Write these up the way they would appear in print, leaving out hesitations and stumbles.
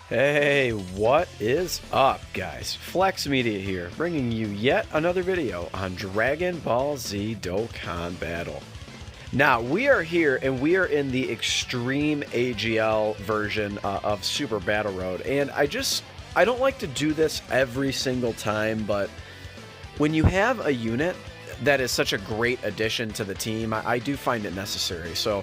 Hey, what is up, guys? Flex Media here, bringing you yet another video on Dragon Ball Z Dokkan Battle. Now, we are here, and we are in the Extreme AGL version of Super Battle Road, and I don't like to do this every single time, but when you have a unit that is such a great addition to the team, I do find it necessary. So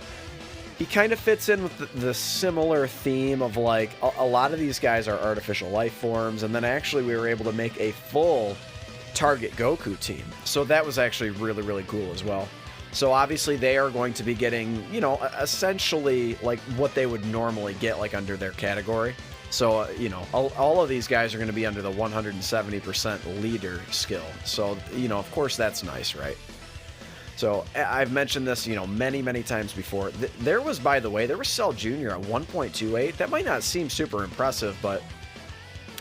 he kind of fits in with the similar theme of, like, a lot of these guys are artificial life forms, and then actually we were able to make a full target Goku team. So that was actually really, really cool as well. So obviously they are going to be getting, you know, essentially like what they would normally get like under their category. So, you know, all of these guys are going to be under the 170% leader skill. So, you know, of course that's nice, right? So I've mentioned this, you know, many times before. There was, by the way, there was Cell Jr. at 1.28. That might not seem super impressive, but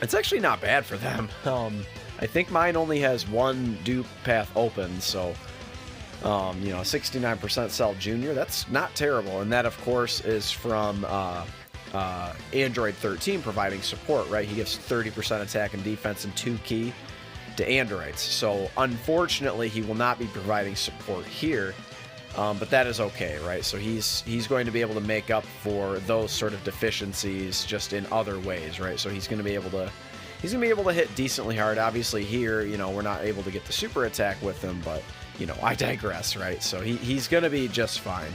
it's actually not bad for them. I think mine only has one dupe path open, so, you know, 69% Cell Jr. That's not terrible, and that, of course, is from Android 13 providing support, right? He gives 30% attack and defense and 2 key to androids. So unfortunately he will not be providing support here, but that is okay, right? So he's going to be able to make up for those sort of deficiencies just in other ways, right? So he's going to be able to hit decently hard. Obviously here, you know, we're not able to get the super attack with him, but you know, I digress, right? So he's going to be just fine.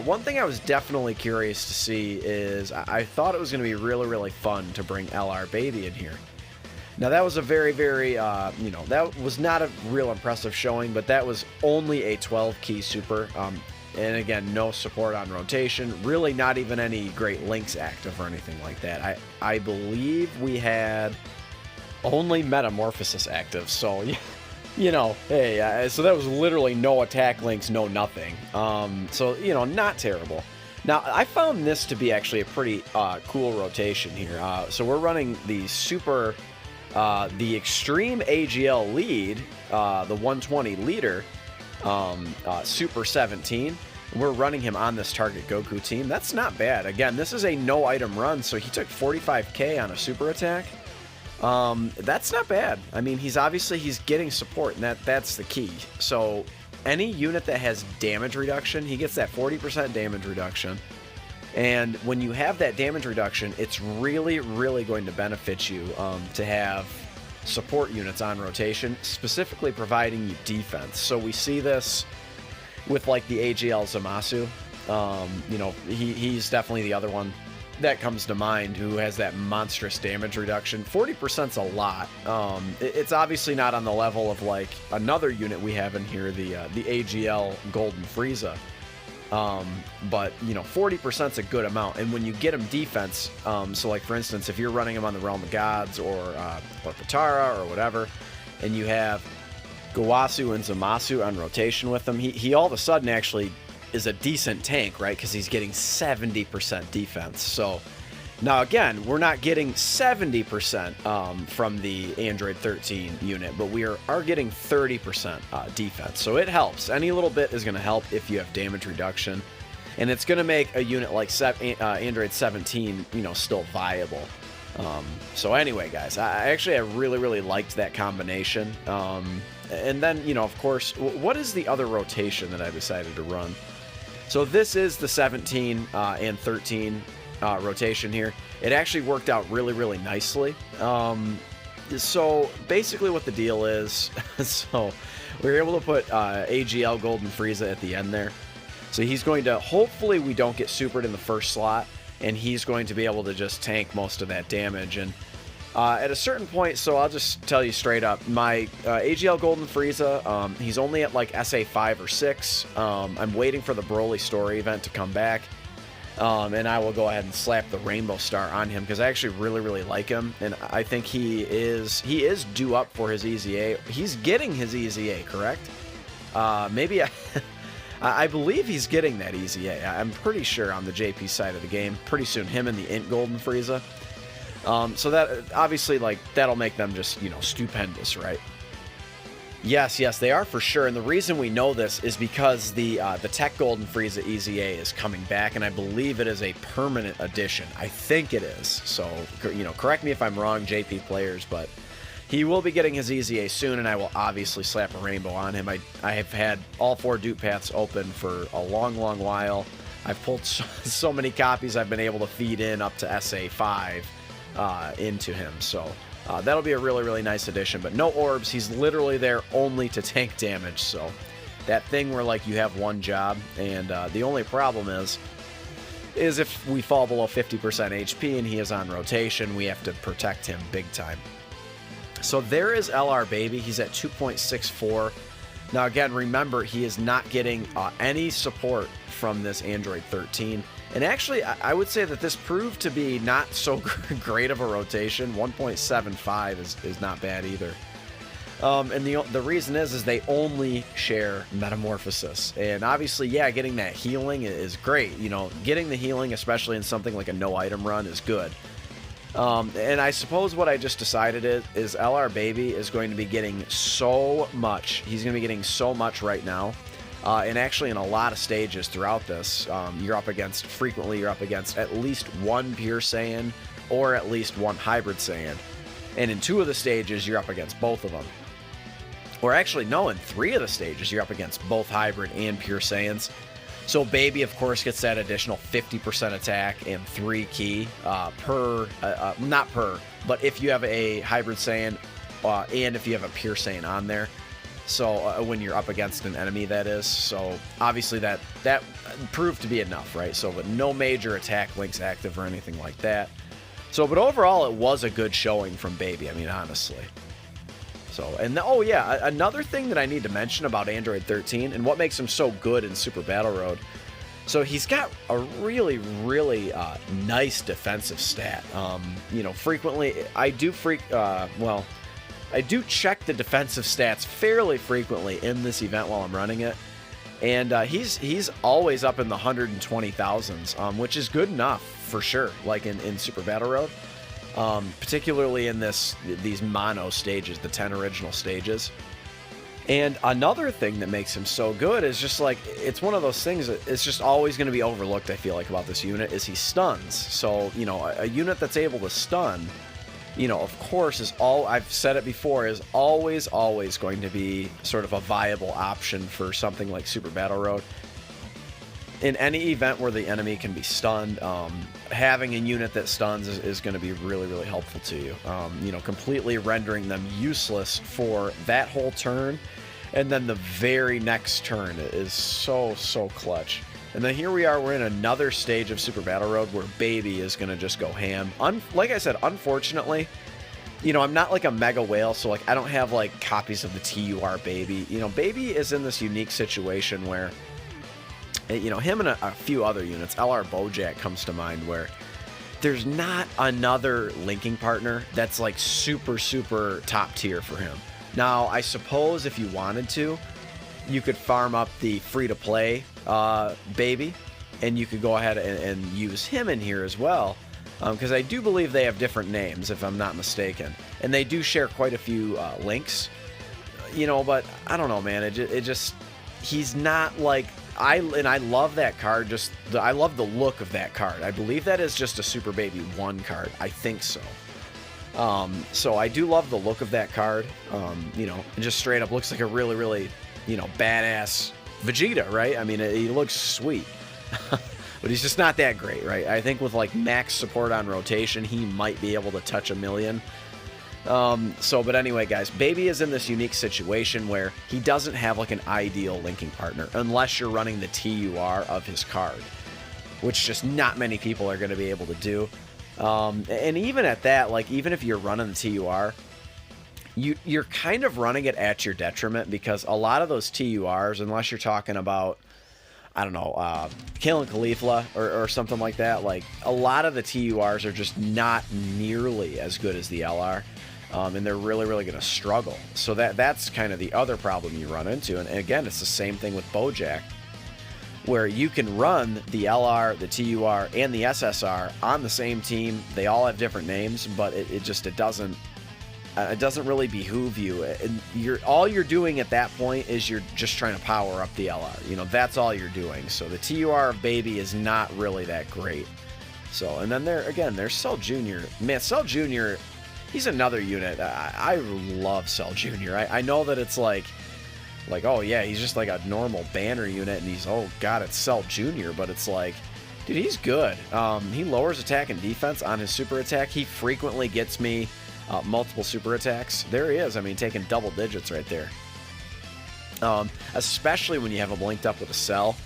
One thing I was definitely curious to see is I thought it was going to be really fun to bring LR Baby in here. Now, that was a very, you know, that was not a real impressive showing, but that was only a 12-key super. And again, no support on rotation, really not even any great links active or anything like that. I believe we had only Metamorphosis active, so, you know, hey, so that was literally no attack links, no nothing. So, you know, not terrible. Now, I found this to be actually a pretty cool rotation here. So we're running the super... the Extreme AGL lead, the 120 leader, Super 17. We're running him on this target Goku team. That's not bad. Again, this is a no item run, so he took 45k on a super attack. That's not bad. I mean, he's getting support, and that's the key. So any unit that has damage reduction, he gets that 40% damage reduction. And when you have that damage reduction, it's really going to benefit you to have support units on rotation, specifically providing you defense. So we see this with like the AGL Zamasu. You know, he's definitely the other one that comes to mind who has that monstrous damage reduction. 40%'s a lot. It's obviously not on the level of like another unit we have in here, the AGL Golden Frieza. But you know, 40%'s a good amount, and when you get him defense, so like for instance, if you're running him on the Realm of Gods or Potara or whatever, and you have Gowasu and Zamasu on rotation with him, he all of a sudden actually is a decent tank, right? Because he's getting 70% defense. So now again, we're not getting 70% from the Android 13 unit, but we are getting 30% defense. So it helps. Any little bit is going to help if you have damage reduction. And it's going to make a unit like Android 17, you know, still viable. So anyway, guys, I really liked that combination. And then, you know, of course, what is the other rotation that I decided to run? So this is the 17 and 13 rotation here. It actually worked out really nicely. So basically what the deal is, so we were able to put AGL Golden Frieza at the end there. So he's going to, hopefully we don't get supered in the first slot, and he's going to be able to just tank most of that damage. And at a certain point, so I'll just tell you straight up, my AGL Golden Frieza, he's only at like SA 5 or 6. I'm waiting for the Broly story event to come back. And I will go ahead and slap the Rainbow Star on him because I actually really like him, and I think he is due up for his EZA. He's getting his EZA, correct? Maybe I believe he's getting that EZA. I'm pretty sure on the JP side of the game. Pretty soon, him and the Int Golden Frieza. So that obviously, like, that'll make them just, you know, stupendous, right? Yes, yes, they are for sure. And the reason we know this is because the Tech Golden Frieza EZA is coming back, and I believe it is a permanent addition. I think it is. So, you know, correct me if I'm wrong, JP players, but he will be getting his EZA soon, and I will obviously slap a rainbow on him. I have had all 4 dupe paths open for a long, long while. I've pulled so many copies I've been able to feed in up to SA5 into him. So that'll be a really, really nice addition. But no orbs. He's literally there only to tank damage. So that thing where, like, you have one job, and the only problem is if we fall below 50% HP and he is on rotation, we have to protect him big time. So there is LR Baby. He's at 2.64. Now, again, remember, he is not getting any support from this Android 13. And actually, I would say that this proved to be not so great of a rotation. 1.75 is not bad either. And the reason is they only share Metamorphosis. And obviously, yeah, getting that healing is great. You know, getting the healing, especially in something like a no-item run, is good. And I suppose what I just decided is LR Baby is going to be getting so much. He's going to be getting so much right now. And actually in a lot of stages throughout this, you're up against at least one Pure Saiyan or at least one Hybrid Saiyan. And in 2 of the stages, you're up against both of them. Or actually, no, in 3 of the stages, you're up against both Hybrid and Pure Saiyans. So Baby, of course, gets that additional 50% attack and 3 ki not per, but if you have a Hybrid Saiyan and if you have a Pure Saiyan on there. So when you're up against an enemy, that is. So obviously that proved to be enough, right? So with no major attack links active or anything like that. So, but overall, it was a good showing from Baby, I mean, honestly. So, and oh yeah, another thing that I need to mention about Android 13 and what makes him so good in Super Battle Road. So he's got a really, really nice defensive stat. You know, frequently I do check the defensive stats fairly frequently in this event while I'm running it, and he's always up in the 120,000s, which is good enough for sure. Like in Super Battle Road. Particularly in these mono stages, the 10 original stages. And another thing that makes him so good is just like, it's one of those things that it's just always going to be overlooked, I feel like, about this unit, is he stuns. So, you know, a unit that's able to stun, you know, of course, I've said it before, is always going to be sort of a viable option for something like Super Battle Road. In any event where the enemy can be stunned, having a unit that stuns is going to be really, really helpful to you. You know, completely rendering them useless for that whole turn, and then the very next turn is so clutch. And then here we are, we're in another stage of Super Battle Road where Baby is going to just go ham. Like I said, unfortunately, you know, I'm not like a mega whale, so like I don't have like copies of the TUR Baby. You know, Baby is in this unique situation where, you know, him and a few other units, LR Bojack comes to mind, where there's not another linking partner that's like super top tier for him. Now, I suppose if you wanted to, you could farm up the free-to-play Baby, and you could go ahead and use him in here as well, because I do believe they have different names, if I'm not mistaken, and they do share quite a few links, you know, but I don't know, man, it just, he's not like, I love that card, I love the look of that card. I believe that is just a Super Baby 1 card, I think so. So I do love the look of that card, you know, it just straight up looks like a really, really, you know, badass Vegeta, right? I mean, he looks sweet, but he's just not that great, right? I think with like max support on rotation, he might be able to touch 1 million. But anyway, guys, Baby is in this unique situation where he doesn't have like an ideal linking partner unless you're running the TUR of his card, which just not many people are going to be able to do. And even at that, like, even if you're running the TUR, you're kind of running it at your detriment, because a lot of those TURs, unless you're talking about, I don't know, Kale and Caulifla or something like that, like, a lot of the TURs are just not nearly as good as the LR. And they're really going to struggle. So that's kind of the other problem you run into. And again, it's the same thing with Bojack, where you can run the LR, the TUR, and the SSR on the same team. They all have different names, but it doesn't, it doesn't really behoove you. And all you're doing at that point is you're just trying to power up the LR. You know, that's all you're doing. So the TUR of Baby is not really that great. So, and then there's Cell Jr. Man, Cell Jr., he's another unit. I love Cell Jr. I know that it's like, oh yeah, he's just like a normal banner unit, and he's, oh god, it's Cell Jr., but it's like, dude, he's good. He lowers attack and defense on his super attack. He frequently gets me multiple super attacks. There he is. I mean, taking double digits right there. Especially when you have him linked up with a Cell.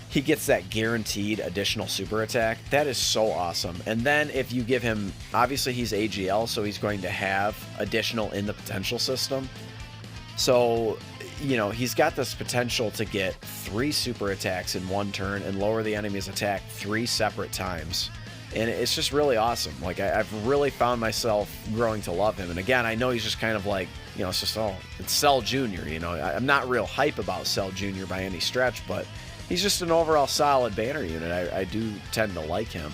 He gets that guaranteed additional super attack. That is so awesome. And then if you give him, obviously he's AGL, so he's going to have additional in the potential system. So, you know, he's got this potential to get 3 super attacks in one turn and lower the enemy's attack 3 separate times. And it's just really awesome. Like, I've really found myself growing to love him. And again, I know he's just kind of like, you know, it's just, oh, it's Cell Jr., you know. I'm not real hype about Cell Jr. by any stretch, but he's just an overall solid banner unit. I do tend to like him.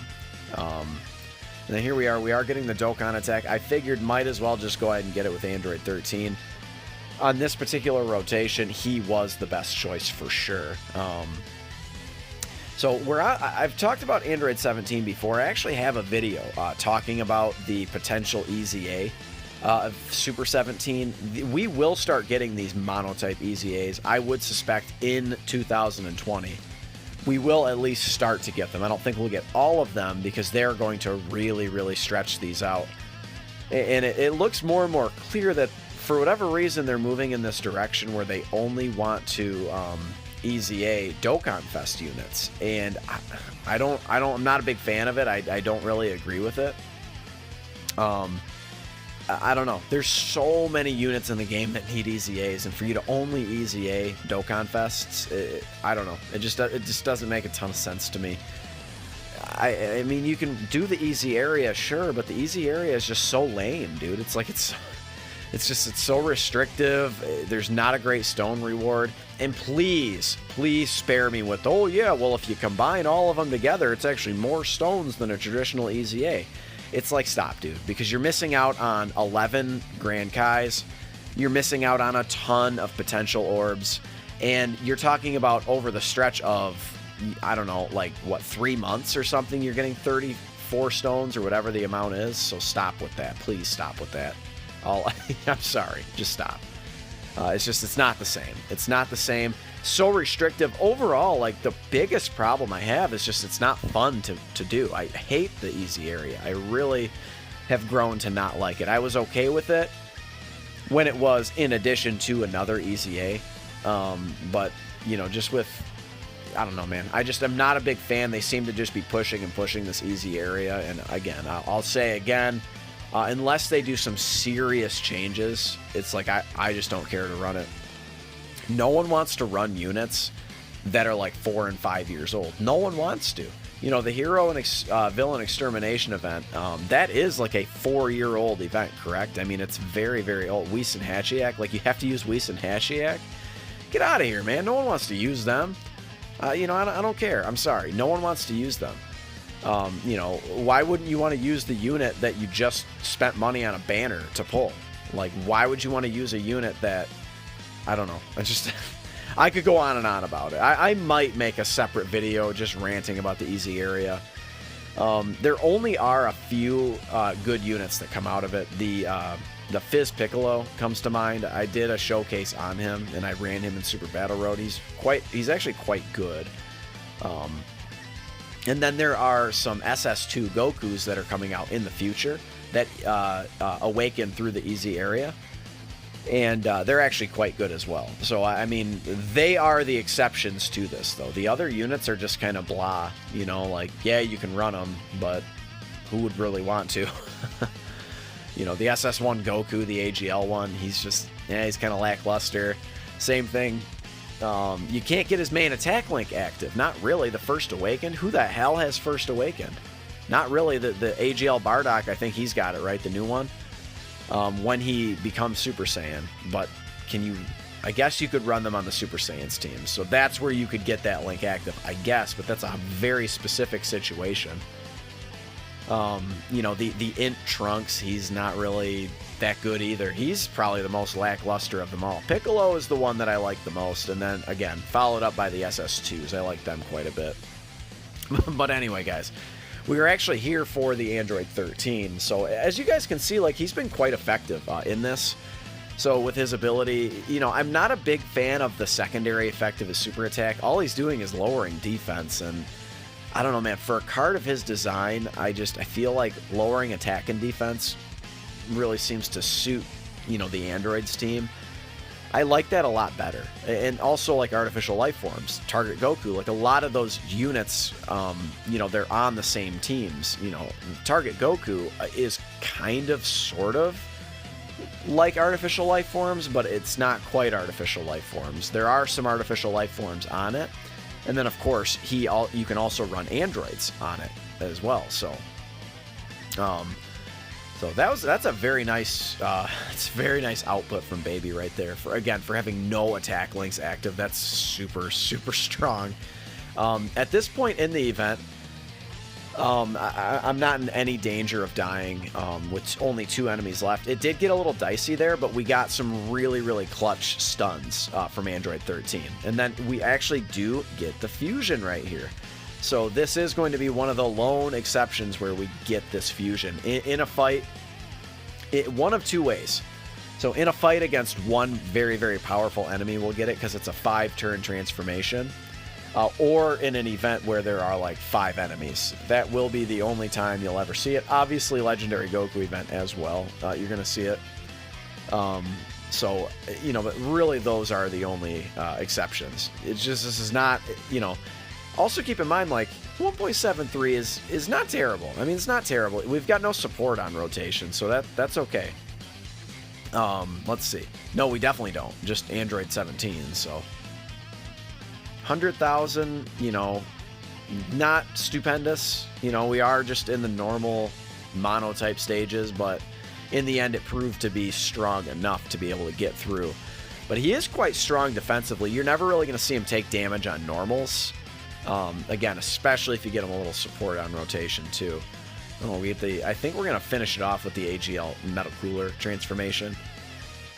And then here we are getting the Dokkan attack. I figured might as well just go ahead and get it with Android 13. On this particular rotation, he was the best choice for sure. So I've talked about Android 17 before. I actually have a video talking about the potential EZA of Super 17. We will start getting these monotype EZAs, I would suspect, in 2020. We will at least start to get them. I don't think we'll get all of them because they're going to really, really stretch these out. And it looks more and more clear that for whatever reason they're moving in this direction where they only want to EZA Dokkan Fest units. And I'm not a big fan of it. I don't really agree with it. I don't know. There's so many units in the game that need EZAs, and for you to only EZA Dokkan Fests, I don't know. It just doesn't make a ton of sense to me. I mean, you can do the easy area, sure, but the easy area is just so lame, dude. It's like it's so restrictive. There's not a great stone reward. And please spare me with, oh yeah, well if you combine all of them together, it's actually more stones than a traditional EZA. It's like, stop, dude, because you're missing out on 11 Grand Kais. You're missing out on a ton of potential orbs. And you're talking about over the stretch of, I don't know, like, what, 3 months or something, you're getting 34 stones or whatever the amount is. So stop with that. Please stop with that. I'm sorry. Just stop. It's not the same. It's not the same. So restrictive. Overall, like, the biggest problem I have is just it's not fun to do. I hate the easy area. I really have grown to not like it. I was okay with it when it was in addition to another EZA. But, you know, just with, I don't know, man. I'm not a big fan. They seem to just be pushing this easy area. And again, I'll say again, unless they do some serious changes, it's like I just don't care to run it. No one wants to run units that are like 4 and 5 years old. No one wants to. You know, the hero and villain extermination event, that is like a 4-year-old event, correct? I mean, it's very, very old. Whis and Hatchiyak, like, you have to use Whis and Hatchiyak? Get out of here, man. No one wants to use them. You know, I don't care. I'm sorry. No one wants to use them. You know, why wouldn't you want to use the unit that you just spent money on a banner to pull? Like, why would you want to use a unit that, I don't know. I could go on and on about it. I might make a separate video just ranting about the easy area. There only are a few good units that come out of it. The Fizz Piccolo comes to mind. I did a showcase on him, and I ran him in Super Battle Road. He's actually quite good. And then there are some SS2 Gokus that are coming out in the future that awaken through the easy area. And they're actually quite good as well. So, I mean, they are the exceptions to this, though. The other units are just kind of blah. You know, like, yeah, you can run them, but who would really want to? You know, the SS1 Goku, the AGL one, he's kind of lackluster. Same thing. You can't get his main attack link active. Not really. The First Awakened? Who the hell has First Awakened? Not really. The AGL Bardock, I think he's got it, right? The new one? When he becomes Super Saiyan. But I guess you could run them on the Super Saiyans team. So that's where you could get that link active, I guess. But that's a very specific situation. You know, the Int Trunks, he's not really that good either. He's probably the most lackluster of them all. Piccolo is the one that I like the most, and then, again, followed up by the SS2s. I like them quite a bit. But anyway, guys, we are actually here for the Android 13, so as you guys can see, like, he's been quite effective in this. So with his ability, you know, I'm not a big fan of the secondary effect of his super attack. All he's doing is lowering defense, and I don't know, man, for a card of his design, I feel like lowering attack and defense really seems to suit, you know, the Androids team. I like that a lot better. And also, like, artificial life forms, Target Goku, like a lot of those units, you know, they're on the same teams. You know, Target Goku is kind of, sort of like artificial life forms, but it's not quite artificial life forms. There are some artificial life forms on it. And then, of course, you can also run androids on it as well. So, that's a very nice, it's very nice output from Baby right there. For having no attack links active, that's super, super strong. At this point in the event, I'm not in any danger of dying with only 2 enemies left. It did get a little dicey there, but we got some really, really clutch stuns from Android 13. And then we actually do get the fusion right here. So this is going to be one of the lone exceptions where we get this fusion. In a fight, one of 2 ways. So in a fight against one very, very powerful enemy, we'll get it because it's a 5-turn transformation. Or in an event where there are like 5 enemies. That will be the only time you'll ever see it. Obviously, Legendary Goku event as well. You're going to see it. So, you know, but really those are the only exceptions. It's just, this is not, you know. Also keep in mind, like, 1.73 is not terrible. I mean, it's not terrible. We've got no support on rotation, so that's okay. Let's see. No, we definitely don't. Just Android 17, so 100,000, you know, not stupendous. You know, we are just in the normal mono-type stages, but in the end, it proved to be strong enough to be able to get through. But he is quite strong defensively. You're never really going to see him take damage on normals. Again, especially if you get him a little support on rotation, too. Oh, I think we're going to finish it off with the AGL Metal Cooler transformation.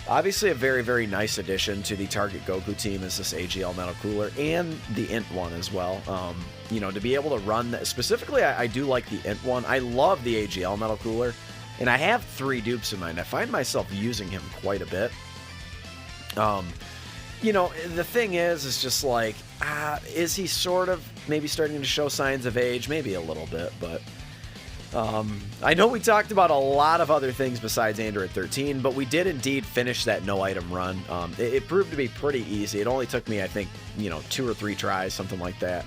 Obviously, a very, very nice addition to the Target Goku team is this AGL Metal Cooler, and the Int one as well. You know, to be able to run that, specifically, I do like the Int one. I love the AGL Metal Cooler, and I have 3 dupes in mind. I find myself using him quite a bit. You know, the thing is just like, is he sort of maybe starting to show signs of age? Maybe a little bit, but I know we talked about a lot of other things besides Android 13, but we did indeed finish that no-item run. It proved to be pretty easy. It only took me, I think, you know, 2 or 3 tries, something like that.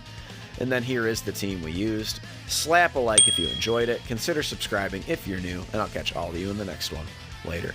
And then here is the team we used. Slap a like if you enjoyed it. Consider subscribing if you're new, and I'll catch all of you in the next one. Later.